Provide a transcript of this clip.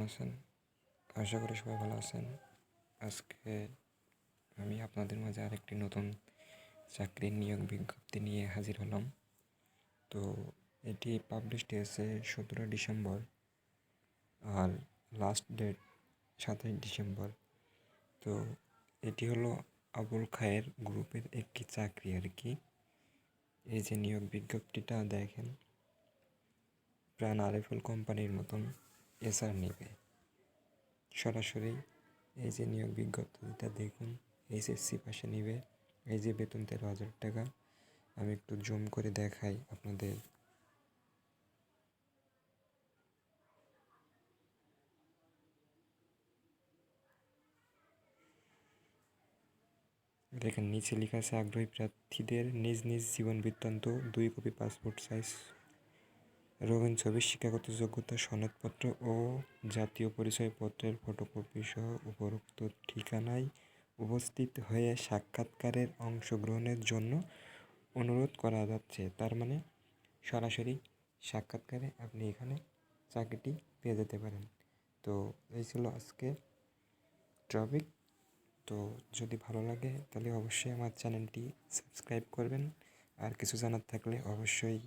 আছেন? আশা করি সবাই ভালো আছেন। আজকে আমি আপনাদের মাঝে আরেকটি নতুন চাকরির নিয়োগ বিজ্ঞপ্তি নিয়ে হাজির হলাম। তো এটি পাবলিশড হয়েছে 17 ডিসেম্বর আর লাস্ট ডেট 27 ডিসেম্বর। তো এটি হলো আবুল খায়ের গ্রুপের একটি চাকরি আর কি। এই যে নিয়োগ বিজ্ঞপ্তিটা দেখেন, প্রাণ আরএফএল কোম্পানির মতন এসআর নেবে সরাসরি। এই যে নিয়োগ বিজ্ঞপ্তিটা দেখুন, এইচএসসি পাশে নিবে। এই যে বেতন 13,000 টাকা। আমি একটু জুম করে দেখাই আপনাদের। দেখেন নিচে লেখা আছে, আগ্রহী প্রার্থীদের নিজ নিজ জীবন বৃত্তান্ত 2 কপি পাসপোর্ট সাইজ রঙিন ছবি, শিক্ষাগত যোগ্যতা সনদপত্র ও জাতীয় পরিচয়পত্রের ফটোকপি সহ উপরোক্ত ঠিকানায় উপস্থিত হয়ে সাক্ষাৎকারের অংশগ্রহণের জন্য অনুরোধ করা যাচ্ছে। তার মানে সরাসরি সাক্ষাৎকারে আপনি এখানে চাকরিটি পেয়ে যেতে পারেন। তো এই ছিল আজকে টপিক। তো যদি ভালো লাগে তাহলে অবশ্যই আমার চ্যানেলটি সাবস্ক্রাইব করবেন, আর কিছু জানার থাকলে অবশ্যই